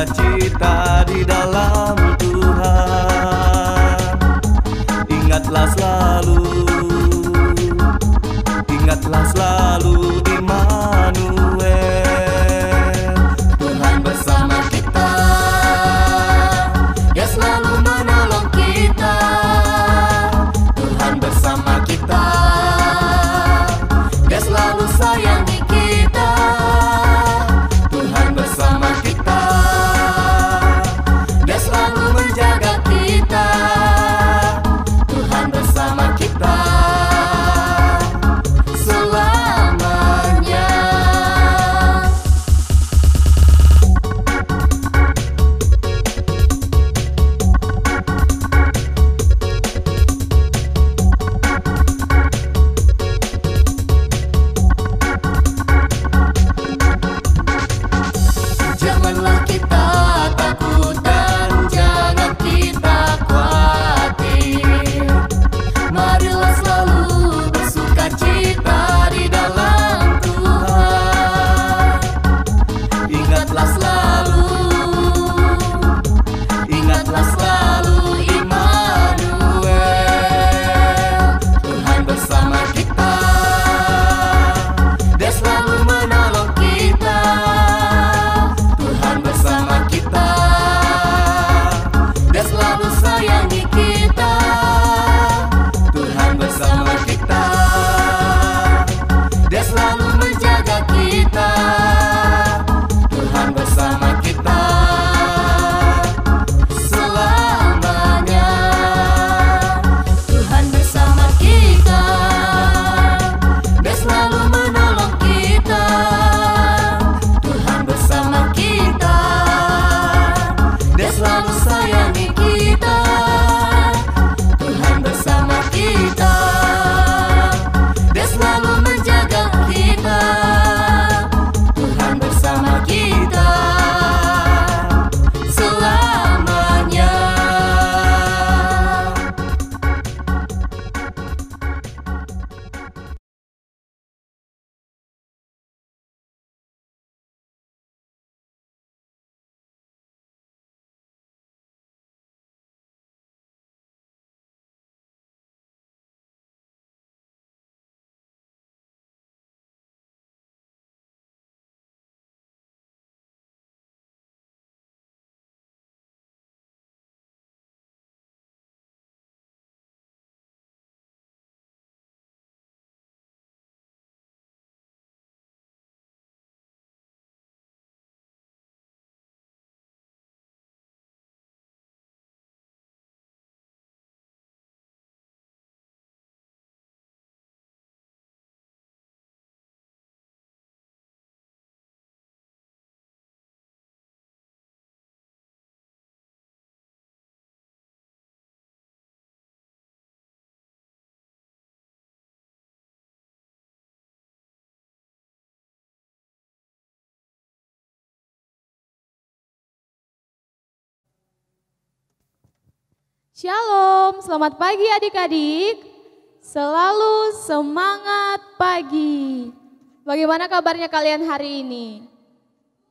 bersukacita di dalam Tuhan. Ingatlah selalu Immanuel, Tuhan bersama kita, Dia selalu menolong kita. Tuhan bersama kita, Dia selalu sayangi kita. Tuhan bersama kita, Dia selalu menjaga kita. Tuhan bersama kita selamanya. Janganlah kita takut dan jangan kita khawatir. Marilah selalu bersukacita di dalam Tuhan. Ingatlah selalu Immanuel, Tuhan bersama kita, Dia selalu menolong kita. Tuhan bersama kita, Dia selalu sayangi kita. Tuhan bersama kita, Dia selalu menjaga kita. Tuhan bersama kita selamanya. Tuhan bersama kita, Dia selalu menolong kita. Tuhan bersama kita, Dia selalu sayangi kita. Tuhan bersama kita, Dia selalu menjaga kita. Tuhan bersama kita selamanya. Shalom, selamat pagi adik-adik. Selalu semangat pagi. Bagaimana kabarnya kalian hari ini?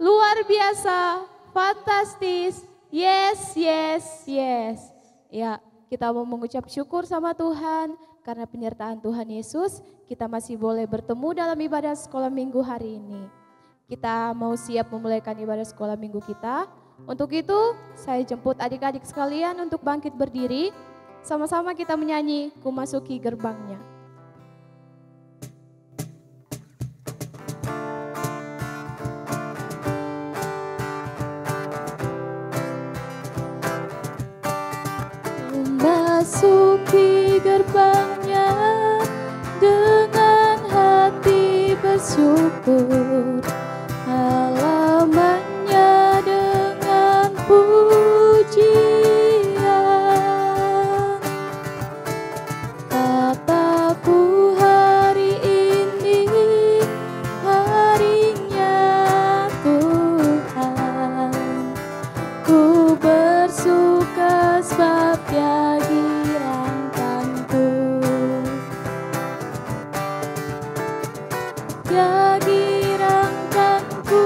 Luar biasa, fantastis, yes, yes, yes. Ya, kita mau mengucap syukur sama Tuhan karena penyertaan Tuhan Yesus, kita masih boleh bertemu dalam ibadah sekolah minggu hari ini. Kita mau siap memulaikan ibadah sekolah minggu kita. Untuk itu, saya jemput adik-adik sekalian untuk bangkit berdiri. Sama-sama kita menyanyi, Ku Masuki Gerbangnya. Ku masuki gerbangnya dengan hati bersyukur. Halamannya dengan pujian. Kataku hari ini harinya Tuhan. Ku bersuka sebab Dia girangkanku. Dia girangkanku,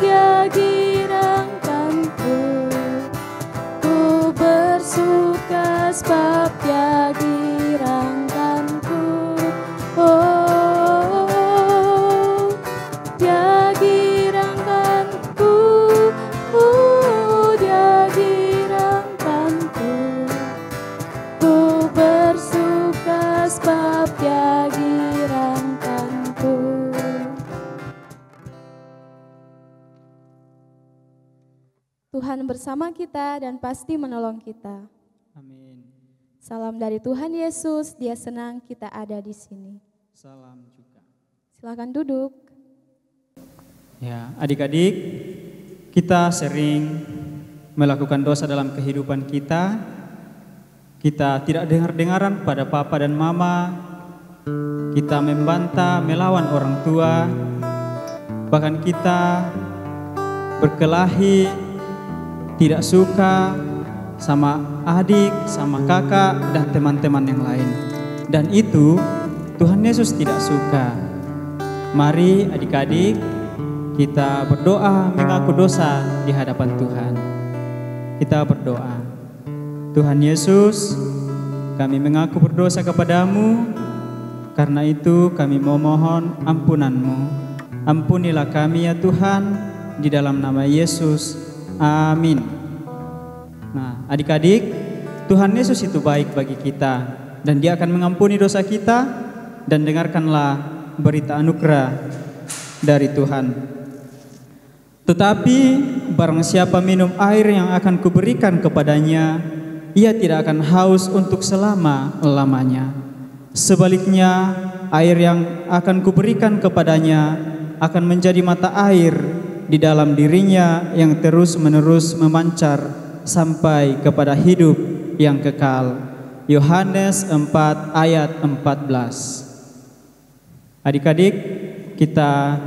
Dia girangkanku. Tuhan bersama kita dan pasti menolong kita. Amin. Salam dari Tuhan Yesus, Dia senang kita ada di sini. Salam juga. Silakan duduk. Ya, adik-adik, kita sering melakukan dosa dalam kehidupan kita. Kita tidak dengar-dengaran pada papa dan mama. Kita membantah, melawan orang tua. Bahkan kita berkelahi, tidak suka sama adik, sama kakak, dan teman-teman yang lain. Dan itu Tuhan Yesus tidak suka. Mari adik-adik, kita berdoa mengaku dosa di hadapan Tuhan. Kita berdoa. Tuhan Yesus, kami mengaku berdosa kepadamu. Karena itu kami memohon ampunan-Mu. Ampunilah kami ya Tuhan, di dalam nama Yesus. Amin. Nah, adik-adik, Tuhan Yesus itu baik bagi kita. Dan Dia akan mengampuni dosa kita. Dan dengarkanlah berita anugerah dari Tuhan. Tetapi barang siapa minum air yang akan kuberikan kepadanya, ia tidak akan haus untuk selama-lamanya. Sebaliknya, air yang akan kuberikan kepadanya akan menjadi mata air di dalam dirinya yang terus-menerus memancar sampai kepada hidup yang kekal. Yohanes 4 ayat 14. Adik-adik, kita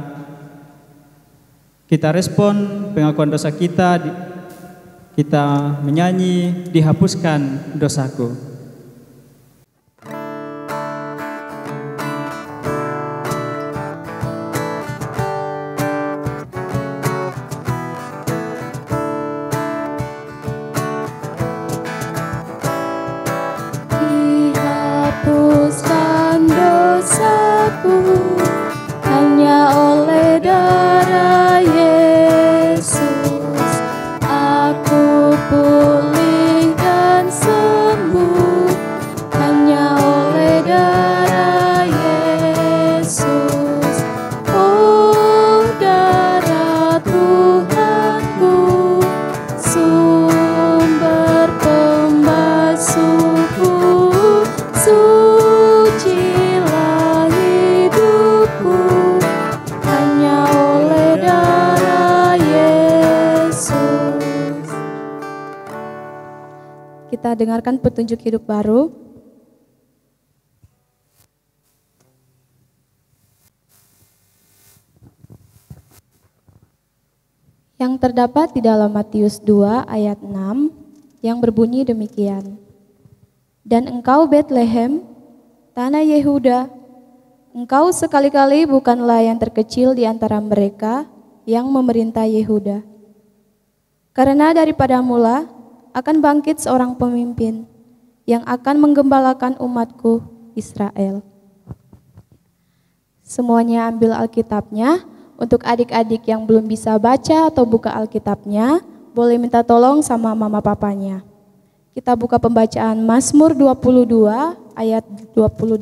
respon pengakuan dosa kita, kita menyanyi dihapuskan dosaku. Dihapuskan dosaku hanya oleh darah Yesus. Aku pulih dan sembuh hanya oleh darah Yesus. Oh, darah Tuhanku, sumber pembasuhku, sucilah hidupku hanya oleh darah Yesus. Kita dengarkan petunjuk hidup baru. Yang terdapat di dalam Matius 2 ayat 6 yang berbunyi demikian. Dan engkau Betlehem, tanah Yehuda, engkau sekali-kali bukanlah yang terkecil di antara mereka yang memerintah Yehuda. Karena daripada mula akan bangkit seorang pemimpin yang akan menggembalakan umatku Israel. Semuanya ambil Alkitabnya. Untuk adik-adik yang belum bisa baca atau buka Alkitabnya, boleh minta tolong sama mama papanya. Kita buka pembacaan Mazmur 22 ayat 28.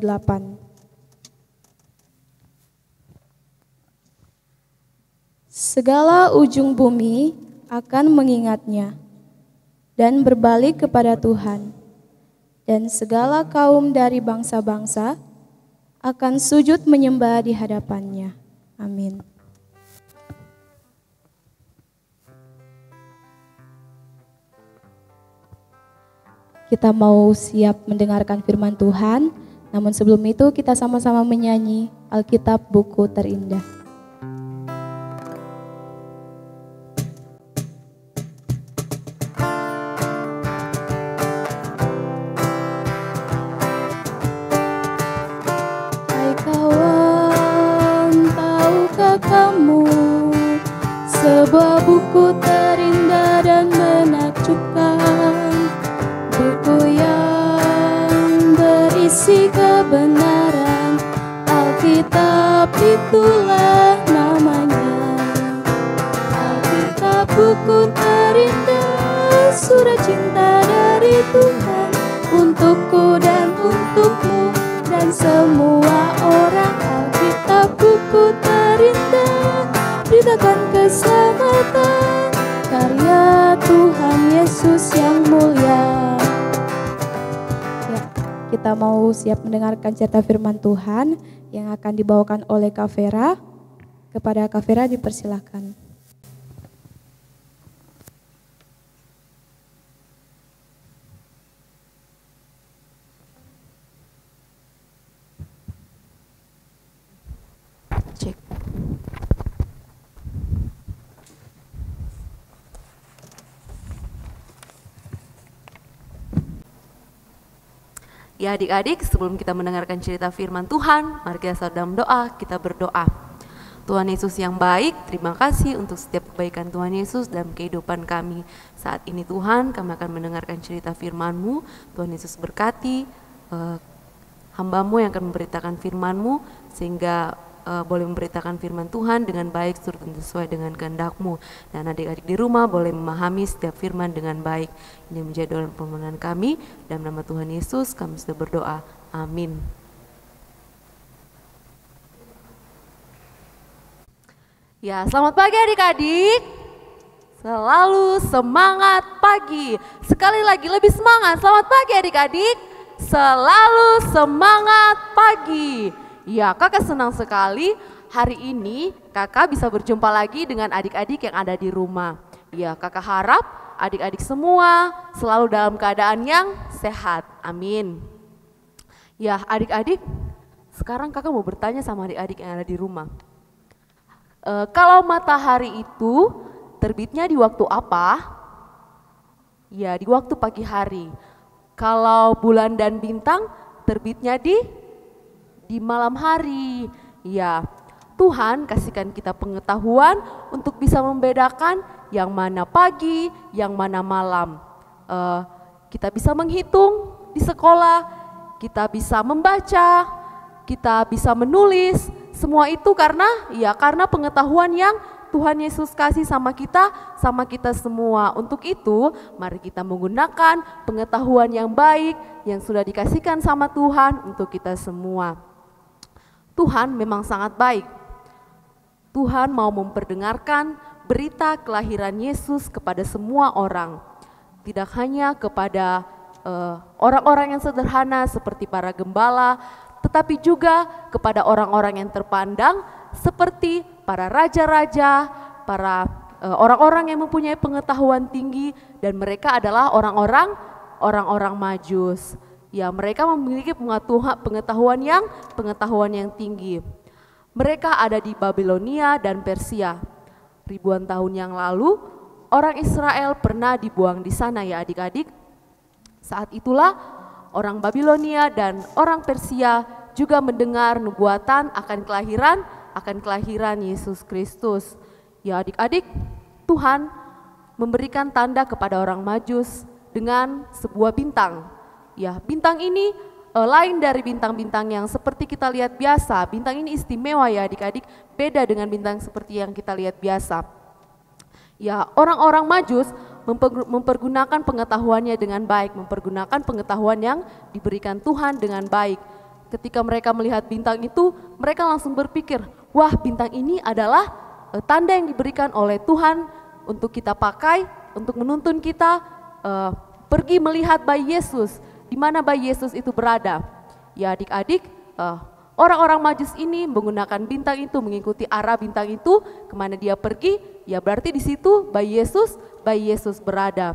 Segala ujung bumi akan mengingatnya dan berbalik kepada Tuhan. Dan segala kaum dari bangsa-bangsa akan sujud menyembah di hadapannya. Amin. Kita mau siap mendengarkan firman Tuhan, namun sebelum itu kita sama-sama menyanyi Alkitab Buku Terindah. Hai kawan, tahukah kamu sebuah buku terindah dan menakjubkan, buku yang berisi kebenaran, Alkitab itulah namanya. Alkitab buku terindah, surat cinta dari Tuhan untukku dan untukmu dan semua orang. Alkitab buku terindah, beritakan keselamatan, karya Tuhan Yesus yang mulia. Ya, kita mau siap mendengarkan cerita firman Tuhan yang akan dibawakan oleh Kak Vera. Kepada Kak Vera dipersilakan. Cek. Ya adik-adik, sebelum kita mendengarkan cerita firman Tuhan, mari kita dalam doa, kita berdoa. Tuhan Yesus yang baik, terima kasih untuk setiap kebaikan Tuhan Yesus dalam kehidupan kami. Saat ini Tuhan, kami akan mendengarkan cerita firman-Mu. Tuhan Yesus berkati hamba-Mu yang akan memberitakan firman-Mu, sehingga boleh memberitakan firman Tuhan dengan baik serta sesuai dengan kehendak-Mu. Dan adik-adik di rumah boleh memahami setiap firman dengan baik. Ini menjadi doa dan permohonan kami. Dalam nama Tuhan Yesus kami sudah berdoa. Amin. Ya, selamat pagi adik-adik. Selalu semangat pagi. Sekali lagi lebih semangat. Selamat pagi adik-adik. Selalu semangat pagi. Ya, kakak senang sekali hari ini kakak bisa berjumpa lagi dengan adik-adik yang ada di rumah. Ya, kakak harap adik-adik semua selalu dalam keadaan yang sehat. Amin. Ya, adik-adik, sekarang kakak mau bertanya sama adik-adik yang ada di rumah. Kalau matahari itu terbitnya di waktu apa? Ya, di waktu pagi hari. Kalau bulan dan bintang terbitnya di malam hari. Ya, Tuhan kasihkan kita pengetahuan untuk bisa membedakan yang mana pagi, yang mana malam. Kita bisa menghitung di sekolah, kita bisa membaca, kita bisa menulis. Semua itu karena pengetahuan yang Tuhan Yesus kasih sama kita semua. Untuk itu, mari kita menggunakan pengetahuan yang baik yang sudah dikasihkan sama Tuhan untuk kita semua. Tuhan memang sangat baik. Tuhan mau memperdengarkan berita kelahiran Yesus kepada semua orang. Tidak hanya kepada orang-orang yang sederhana seperti para gembala, tetapi juga kepada orang-orang yang terpandang seperti para raja-raja, para orang-orang yang mempunyai pengetahuan tinggi, dan mereka adalah orang-orang Majus. Ya, mereka memiliki pengetahuan yang tinggi. Mereka ada di Babilonia dan Persia. Ribuan tahun yang lalu, orang Israel pernah dibuang di sana ya adik-adik. Saat itulah orang Babilonia dan orang Persia juga mendengar nubuatan akan kelahiran Yesus Kristus. Ya adik-adik, Tuhan memberikan tanda kepada orang Majus dengan sebuah bintang. Ya, bintang ini lain dari bintang-bintang yang seperti kita lihat biasa. Bintang ini istimewa ya adik-adik, beda dengan bintang seperti yang kita lihat biasa. Ya, orang-orang Majus mempergunakan pengetahuannya dengan baik, mempergunakan pengetahuan yang diberikan Tuhan dengan baik. Ketika mereka melihat bintang itu, mereka langsung berpikir, wah bintang ini adalah tanda yang diberikan oleh Tuhan untuk kita pakai, untuk menuntun kita pergi melihat bayi Yesus. Di mana bayi Yesus itu berada. Ya adik-adik, orang-orang Majus ini menggunakan bintang itu, mengikuti arah bintang itu, kemana dia pergi, ya berarti di situ bayi Yesus berada.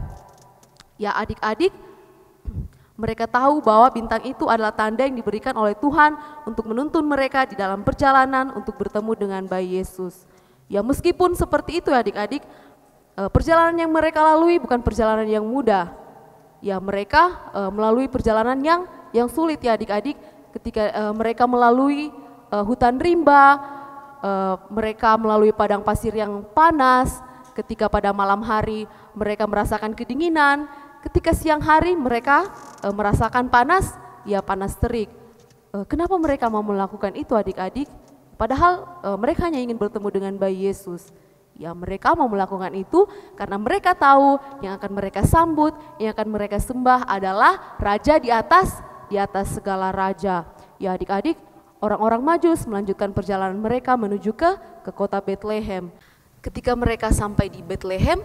Ya adik-adik, mereka tahu bahwa bintang itu adalah tanda yang diberikan oleh Tuhan untuk menuntun mereka di dalam perjalanan untuk bertemu dengan bayi Yesus. Ya meskipun seperti itu adik-adik, perjalanan yang mereka lalui bukan perjalanan yang mudah. Ya mereka melalui perjalanan yang sulit ya adik-adik. Ketika mereka melalui hutan rimba, mereka melalui padang pasir yang panas. Ketika pada malam hari mereka merasakan kedinginan. Ketika siang hari mereka merasakan panas, ya panas terik. Kenapa mereka mau melakukan itu adik-adik? Padahal mereka hanya ingin bertemu dengan bayi Yesus. Ya mereka mau melakukan itu karena mereka tahu yang akan mereka sambut, yang akan mereka sembah adalah Raja di atas segala raja. Ya adik-adik, orang-orang Majus melanjutkan perjalanan mereka menuju ke kota Bethlehem. Ketika mereka sampai di Bethlehem,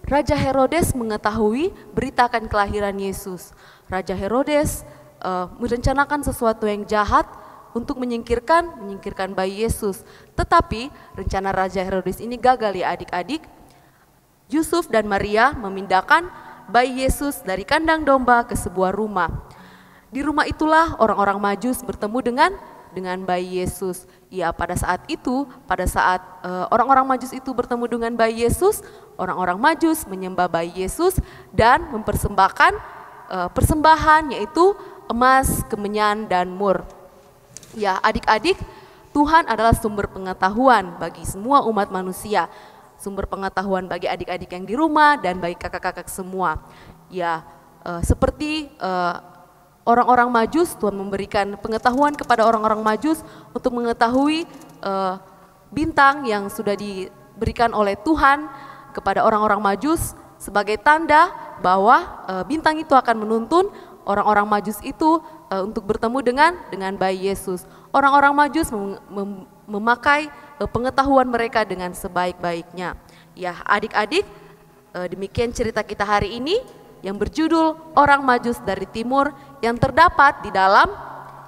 Raja Herodes mengetahui berita akan kelahiran Yesus. Raja Herodes merencanakan sesuatu yang jahat untuk menyingkirkan bayi Yesus. Tetapi rencana Raja Herodes ini gagal ya adik-adik. Yusuf dan Maria memindahkan bayi Yesus dari kandang domba ke sebuah rumah. Di rumah itulah orang-orang Majus bertemu dengan bayi Yesus. Ya, pada saat orang-orang Majus itu bertemu dengan bayi Yesus, orang-orang Majus menyembah bayi Yesus dan mempersembahkan persembahan yaitu emas, kemenyan, dan mur. Ya, adik-adik, Tuhan adalah sumber pengetahuan bagi semua umat manusia. Sumber pengetahuan bagi adik-adik yang di rumah dan bagi kakak-kakak semua. Ya, seperti orang-orang Majus, Tuhan memberikan pengetahuan kepada orang-orang Majus untuk mengetahui bintang yang sudah diberikan oleh Tuhan kepada orang-orang Majus sebagai tanda bahwa bintang itu akan menuntun orang-orang Majus itu untuk bertemu dengan bayi Yesus. Orang-orang Majus memakai pengetahuan mereka dengan sebaik-baiknya. Ya, adik-adik, demikian cerita kita hari ini yang berjudul Orang Majus dari Timur yang terdapat di dalam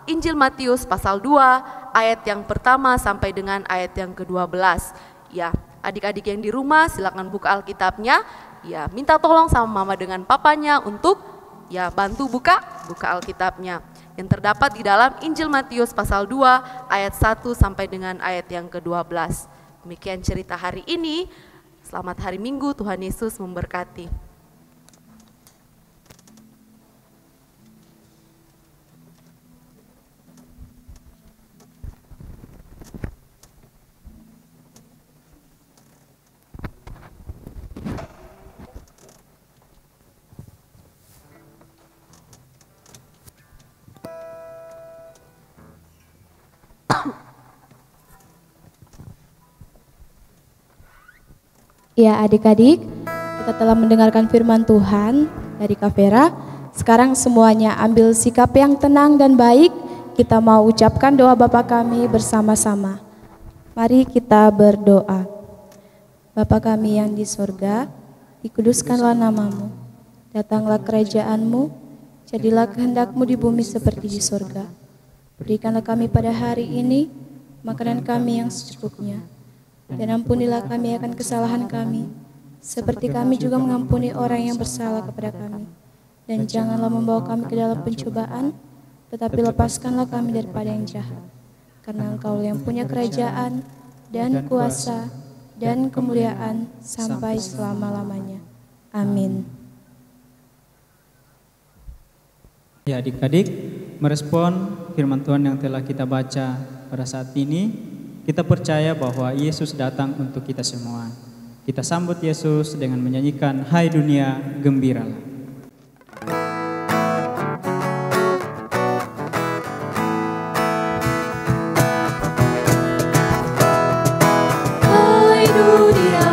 Injil Matius pasal 2 ayat yang pertama sampai dengan ayat yang ke-12. Ya, adik-adik yang di rumah silakan buka Alkitabnya. Ya, minta tolong sama mama dengan papanya untuk ya bantu buka Alkitabnya yang terdapat di dalam Injil Matius pasal 2 ayat 1 sampai dengan ayat yang ke-12. Demikian cerita hari ini. Selamat hari Minggu, Tuhan Yesus memberkati. Ya adik-adik, kita telah mendengarkan firman Tuhan dari Kak Vera. Sekarang semuanya ambil sikap yang tenang dan baik. Kita mau ucapkan doa Bapa kami bersama-sama. Mari kita berdoa. Bapa kami yang di sorga, dikuduskanlah namamu. Datanglah kerajaanmu, jadilah kehendakmu di bumi seperti di sorga. Berikanlah kami pada hari ini makanan kami yang secukupnya. Dan ampunilah kami akan kesalahan kami, seperti kami juga mengampuni orang yang bersalah kepada kami. Dan janganlah membawa kami ke dalam pencobaan, tetapi lepaskanlah kami daripada yang jahat. Karena Engkau yang punya kerajaan, dan kuasa, dan kemuliaan, sampai selama-lamanya. Amin. Ya adik-adik, merespon firman Tuhan yang telah kita baca pada saat ini, kita percaya bahwa Yesus datang untuk kita semua. Kita sambut Yesus dengan menyanyikan Hai Dunia Gembiralah. Hai dunia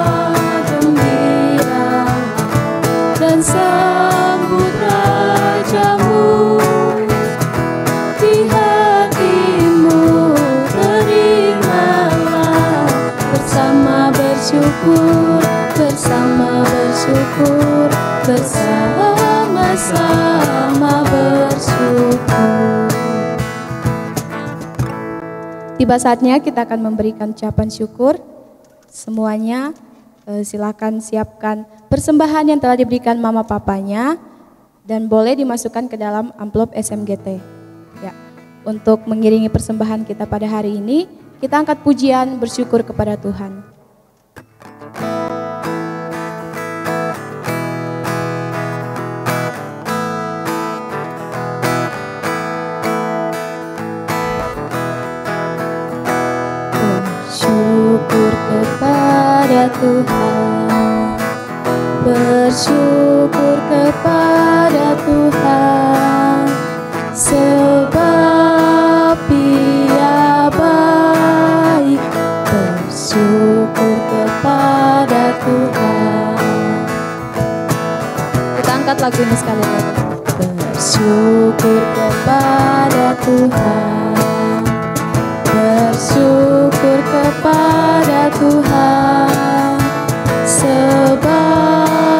gembiralah dan sambut Rajamu. Di hatimu terimalah bersama bersyukur, bersama-sama bersyukur. Tiba saatnya kita akan memberikan ucapan syukur. Semuanya silakan siapkan persembahan yang telah diberikan mama papanya dan boleh dimasukkan ke dalam amplop SMGT. Ya, untuk mengiringi persembahan kita pada hari ini, kita angkat pujian bersyukur kepada Tuhan. Bersyukur kepada Tuhan, bersyukur kepada Tuhan, sebab Dia baik. Bersyukur kepada Tuhan. Kita angkat lagu ini sekali lagi. Bersyukur kepada Tuhan, bersyukur kepada Tuhan, sebab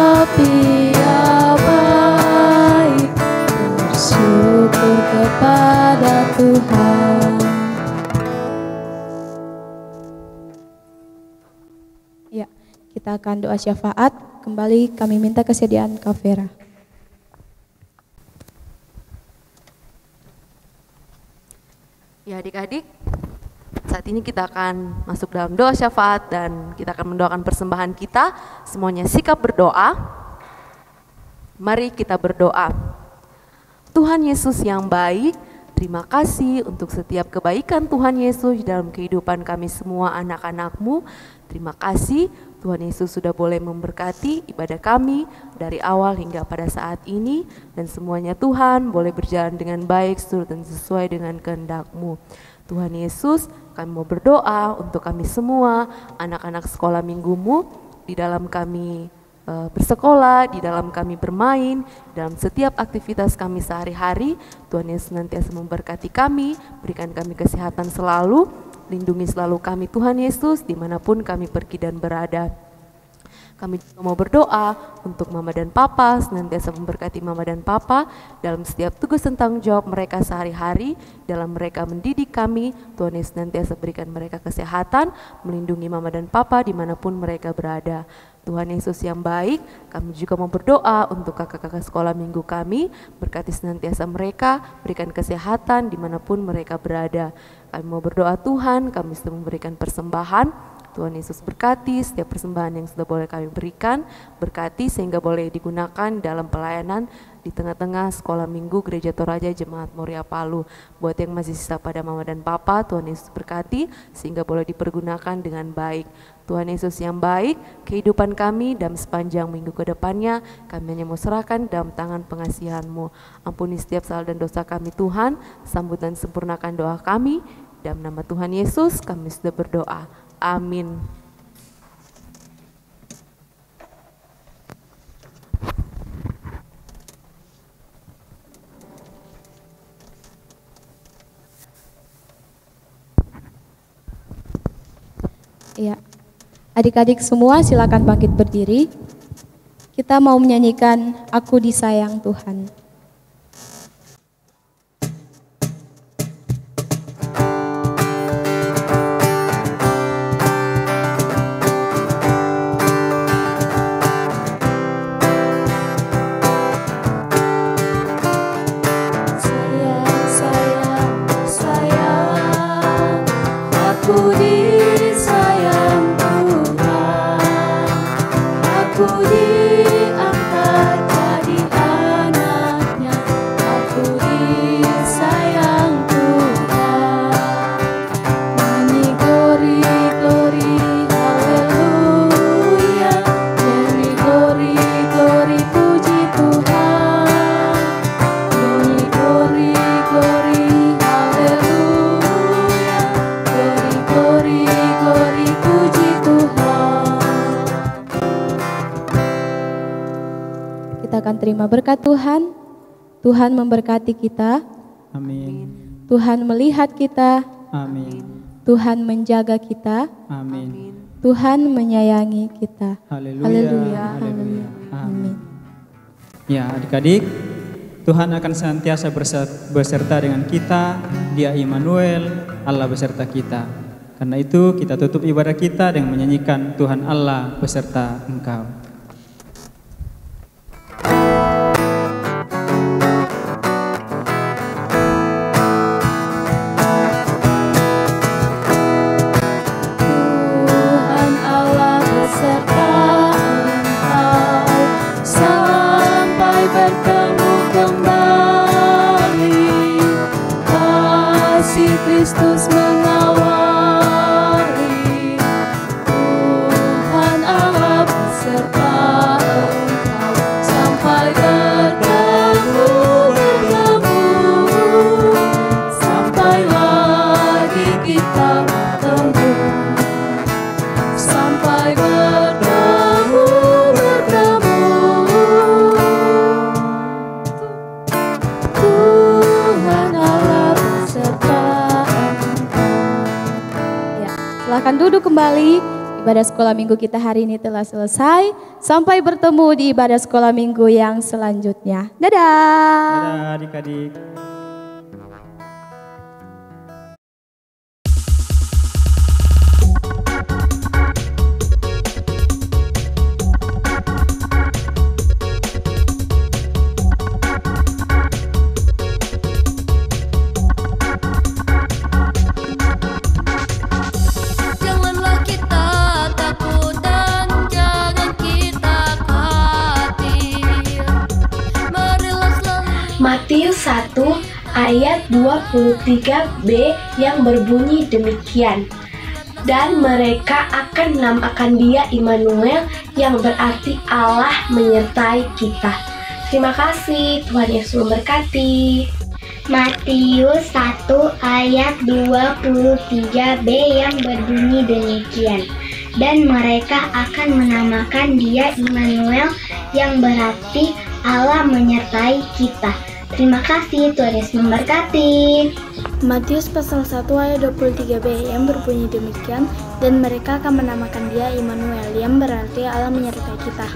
Kita akan doa syafaat. Kembali kami minta kesediaan Kak Vera. Ya adik-adik, saat ini kita akan masuk dalam doa syafaat dan kita akan mendoakan persembahan kita. Semuanya sikap berdoa. Mari kita berdoa. Tuhan Yesus yang baik, terima kasih untuk setiap kebaikan Tuhan Yesus dalam kehidupan kami semua anak-anak-Mu. Terima kasih Tuhan Yesus sudah boleh memberkati ibadah kami dari awal hingga pada saat ini. Dan semuanya Tuhan boleh berjalan dengan baik, seturut dan sesuai dengan kehendak-Mu. Tuhan Yesus, kami mau berdoa untuk kami semua, anak-anak sekolah minggu-Mu, di dalam kami bersekolah, di dalam kami bermain, dalam setiap aktivitas kami sehari-hari. Tuhan Yesus senantiasa memberkati kami, berikan kami kesehatan selalu, lindungi selalu kami Tuhan Yesus dimanapun kami pergi dan berada. Kami juga mau berdoa untuk Mama dan Papa, senantiasa memberkati Mama dan Papa dalam setiap tugas dan tanggung jawab mereka sehari-hari, dalam mereka mendidik kami. Tuhan Yesus senantiasa berikan mereka kesehatan, melindungi Mama dan Papa dimanapun mereka berada. Tuhan Yesus yang baik, kami juga mau berdoa untuk kakak-kakak sekolah minggu kami, berkati senantiasa mereka, berikan kesehatan dimanapun mereka berada. Kami mau berdoa Tuhan, kami sudah memberikan persembahan. Tuhan Yesus berkati setiap persembahan yang sudah boleh kami berikan, berkati sehingga boleh digunakan dalam pelayanan di tengah-tengah sekolah minggu Gereja Toraja Jemaat Moria Palu. Buat yang masih sisa pada Mama dan Papa, Tuhan Yesus berkati sehingga boleh dipergunakan dengan baik. Tuhan Yesus yang baik, kehidupan kami dalam sepanjang minggu ke depannya, kami hanya mau serahkan dalam tangan pengasihan-Mu. Ampuni setiap salah dan dosa kami Tuhan, sambut dan sempurnakan doa kami. Dalam nama Tuhan Yesus kami sudah berdoa. Amin. Ya, adik-adik semua silakan bangkit berdiri. Kita mau menyanyikan Aku Disayang Tuhan. Terima berkat Tuhan. Tuhan memberkati kita. Amin. Tuhan melihat kita. Amin. Tuhan menjaga kita. Amin. Tuhan menyayangi kita. Haleluya. Haleluya. Haleluya. Amin. Ya, adik-adik, Tuhan akan senantiasa beserta dengan kita. Dia Immanuel, Allah beserta kita. Karena itu kita tutup ibadah kita dengan menyanyikan Tuhan Allah beserta engkau. Kristus mengawali, Tuhan Allah beserta engkau sampai bertemu, sampai lagi kita bertemu, sampai bertemu. Tuhan Allah beserta. Silahkan duduk kembali. Ibadah sekolah minggu kita hari ini telah selesai. Sampai bertemu di ibadah sekolah minggu yang selanjutnya. Dadah. Dadah adik-adik. 1 ayat 23b yang berbunyi demikian. Dan mereka akan menamakan dia Immanuel, yang berarti Allah menyertai kita. Terima kasih, Tuhan Yesus memberkati. Matius 1 ayat 23b yang berbunyi demikian. Dan mereka akan menamakan dia Immanuel, yang berarti Allah menyertai kita. Terima kasih, Tuhan Yesus memberkati. Matius pasal 1 ayat 23b yang berbunyi demikian. Dan mereka akan menamakan dia Immanuel, yang berarti Allah menyertai kita.